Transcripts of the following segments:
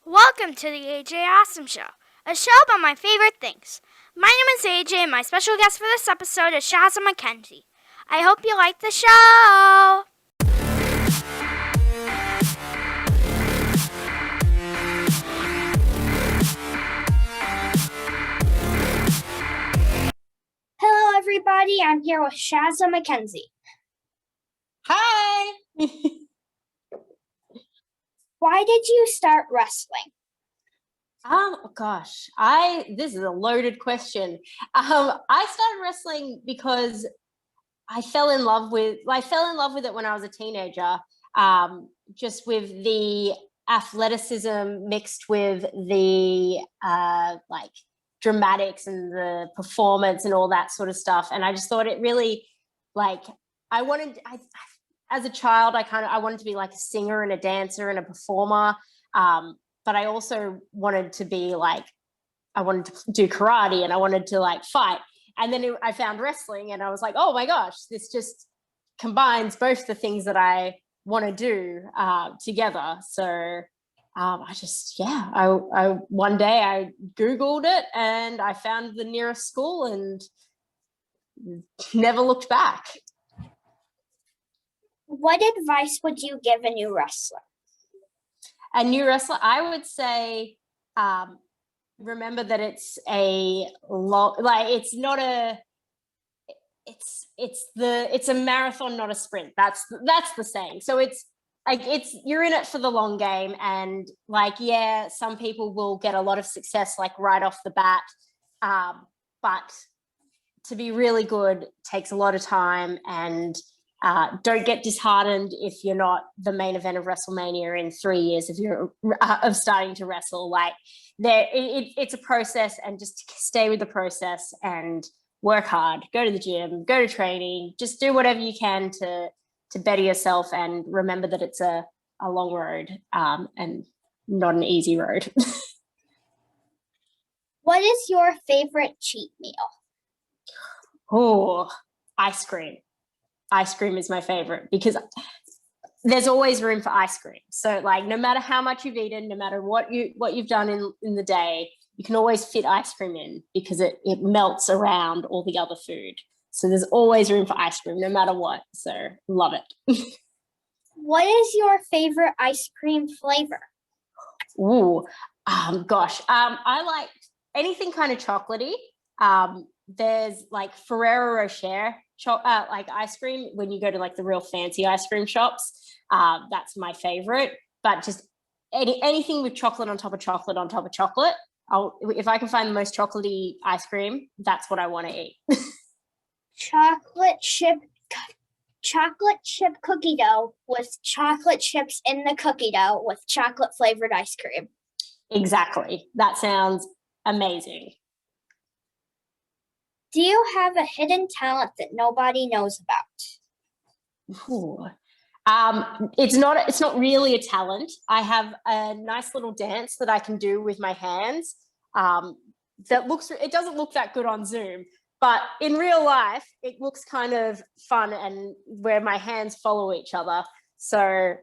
Welcome to the AJ Awesome Show, a show about my favorite things. My name is AJ, and my special guest for this episode is Shazza McKenzie. I hope you like the show! Hello, everybody. I'm here with Shazza McKenzie. Hi! Why did you start wrestling? Oh gosh, this is a loaded question. I started wrestling because I fell in love with it when I was a teenager. Just with the athleticism mixed with the like dramatics and the performance and all that sort of stuff. And I just thought it really like as a child I wanted to be like a singer and a dancer and a performer. But I also wanted to be like, I wanted to do karate and I wanted to like fight. And then I found wrestling and I was like, oh my gosh, this just combines both the things that I want to do together. So I one day I Googled it and I found the nearest school and never looked back. What advice would you give a new wrestler? A new wrestler, I would say, remember that it's a long, like it's not a, it's a marathon, not a sprint. That's the saying. So it's like you're in it for the long game, and like some people will get a lot of success like right off the bat, but to be really good takes a lot of time. And don't get disheartened if you're not the main event of WrestleMania in 3 years if you're of starting to wrestle. Like it's a process, and just stay with the process and work hard. Go to the gym, go to training, just do whatever you can to better yourself, and remember that it's a long road and not an easy road. What is your favorite cheat meal? Oh, ice cream. Ice cream is my favorite because there's always room for ice cream. So like no matter how much you've eaten, no matter what you've done in the day, you can always fit ice cream in because it melts around all the other food. So there's always room for ice cream no matter what. So love it. What is your favorite ice cream flavor? Ooh, gosh. I like anything kind of chocolatey. There's like Ferrero Rocher like ice cream when you go to like the real fancy ice cream shops. That's my favorite. But just anything with chocolate on top of chocolate on top of chocolate. If I can find the most chocolatey ice cream, that's what I want to eat. Chocolate chip cookie dough with chocolate chips in the cookie dough with chocolate flavored ice cream. Exactly. That sounds amazing. Do you have a hidden talent that nobody knows about? Ooh. It's not really a talent. I have a nice little dance that I can do with my hands. It doesn't look that good on Zoom, but in real life, it looks kind of fun, and where my hands follow each other. So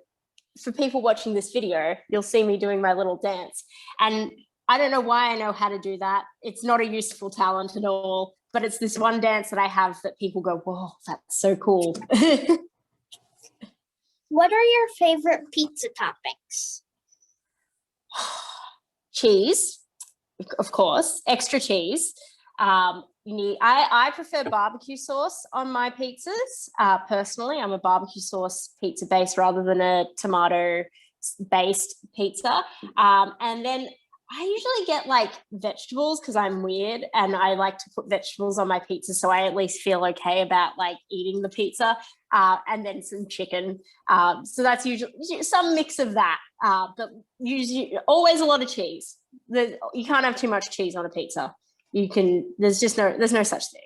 for people watching this video, you'll see me doing my little dance. And I don't know why I know how to do that. It's not a useful talent at all, but it's this one dance that I have that people go, whoa, that's so cool. What are your favorite pizza toppings? Cheese, of course, extra cheese. I prefer barbecue sauce on my pizzas. Personally, I'm a barbecue sauce pizza base rather than a tomato based pizza. And then I usually get like vegetables because I'm weird and I like to put vegetables on my pizza, so I at least feel okay about like eating the pizza. And then some chicken. So that's usually some mix of that, but usually always a lot of cheese. You can't have too much cheese on a pizza. There's no such thing.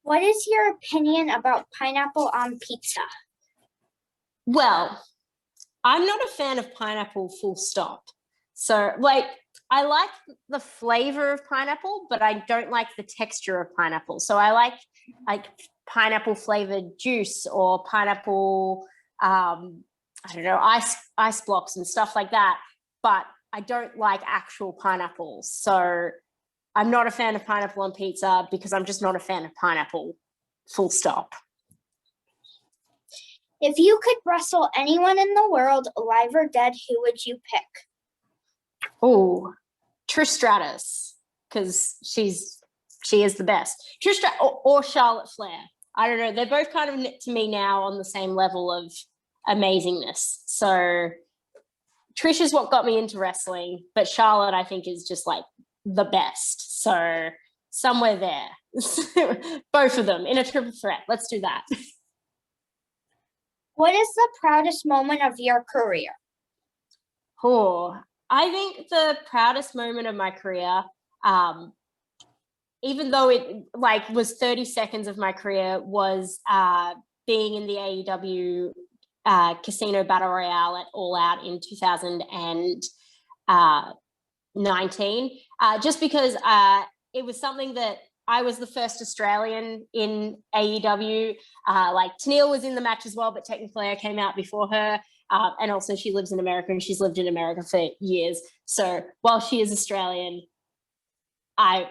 What is your opinion about pineapple on pizza? Well, I'm not a fan of pineapple full stop. So like, I like the flavor of pineapple, but I don't like the texture of pineapple. So I like pineapple flavored juice or pineapple I don't know, ice blocks and stuff like that. But I don't like actual pineapples. So I'm not a fan of pineapple on pizza because I'm just not a fan of pineapple, full stop. If you could wrestle anyone in the world, alive or dead, who would you pick? Oh, Trish Stratus, because she is the best. Or Charlotte Flair. I don't know. They're both kind of to me now on the same level of amazingness. So Trish is what got me into wrestling, but Charlotte, I think, is just like the best. So somewhere there. Both of them in a triple threat. Let's do that. What is the proudest moment of your career? Oh, I think the proudest moment of my career, even though it like was 30 seconds of my career, was being in the AEW Casino Battle Royale at All Out in 2019, just because it was something that I was the first Australian in AEW. Like Tennille was in the match as well, but technically I came out before her. And also she lives in America and she's lived in America for years. So while she is Australian, I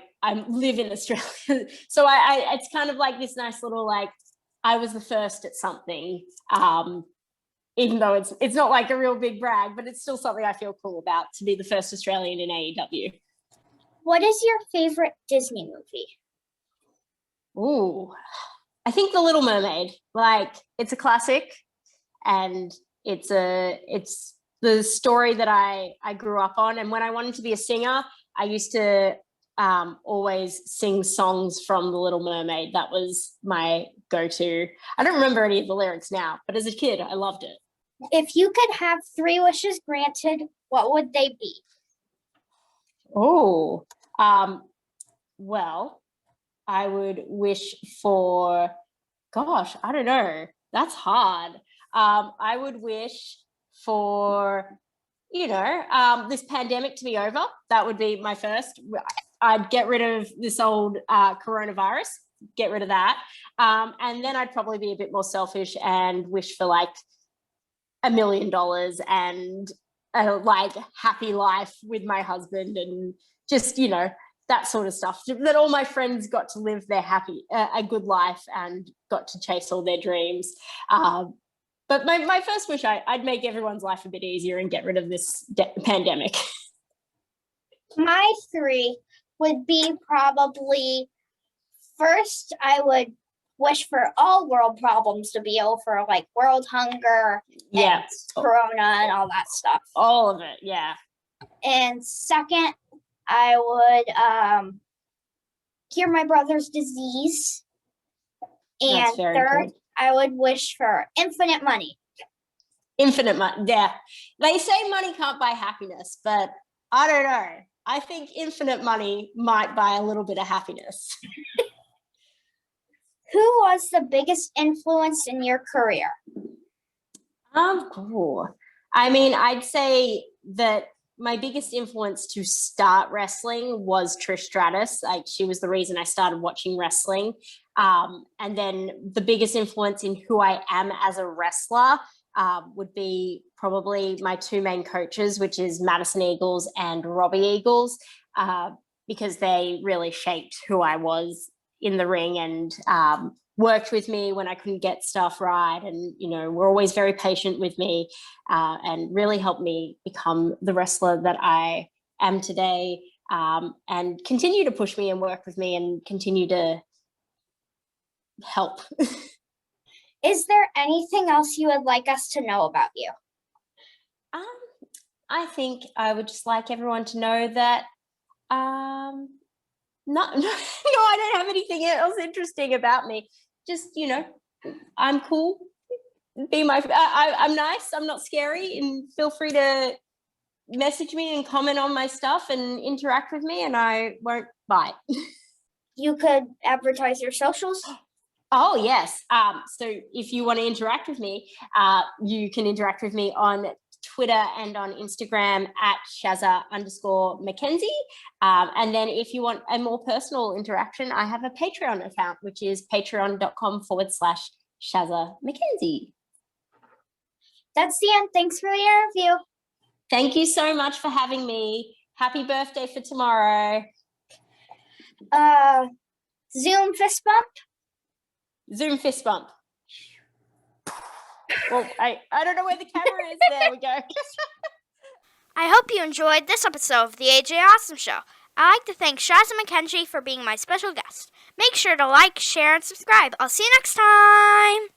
live in Australia. So it's kind of like this nice little, like, I was the first at something. Even though it's not like a real big brag, but it's still something I feel cool about, to be the first Australian in AEW. What is your favorite Disney movie? Ooh, I think The Little Mermaid. Like, it's a classic, and it's the story that I grew up on. And when I wanted to be a singer, I used to always sing songs from The Little Mermaid. That was my go-to. I don't remember any of the lyrics now, but as a kid, I loved it. If you could have 3 wishes granted, what would they be? Oh, well, I would wish for, gosh, I don't know. That's hard. I would wish for, this pandemic to be over. That would be my first. I'd get rid of this old coronavirus, get rid of that. And then I'd probably be a bit more selfish and wish for like $1 million and a like happy life with my husband, and just, that sort of stuff, that all my friends got to live their a good life and got to chase all their dreams. But my first wish, I'd make everyone's life a bit easier and get rid of this pandemic. My 3 would be probably, first, I would wish for all world problems to be over, like world hunger, and corona and all that stuff. All of it, yeah. And second, I would cure my brother's disease. And third, cool. I would wish for infinite money. Infinite money, yeah. They say money can't buy happiness, but I don't know. I think infinite money might buy a little bit of happiness. Who was the biggest influence in your career? Cool. I mean, I'd say that my biggest influence to start wrestling was Trish Stratus. Like, she was the reason I started watching wrestling. And then the biggest influence in who I am as a wrestler would be probably my 2 main coaches, which is Madison Eagles and Robbie Eagles, because they really shaped who I was in the ring, and worked with me when I couldn't get stuff right, and were always very patient with me, and really helped me become the wrestler that I am today, and continue to push me and work with me and continue to help. Is there anything else you would like us to know about you? I think I would just like everyone to know that no, I don't have anything else interesting about me. Just, I'm cool. I'm nice. I'm not scary, and feel free to message me and comment on my stuff and interact with me, and I won't bite. You could advertise your socials. Oh, yes. So if you want to interact with me, you can interact with me on Twitter and on Instagram at Shazza _McKenzie. And then if you want a more personal interaction, I have a Patreon account, which is patreon.com/Shazza McKenzie. That's the end. Thanks for the interview. Thank you so much for having me. Happy birthday for tomorrow. Zoom fist bump. Zoom fist bump. Well, I don't know where the camera is. There we go. I hope you enjoyed this episode of the AJ Awesome Show. I'd like to thank Shazza McKenzie for being my special guest. Make sure to like, share, and subscribe. I'll see you next time.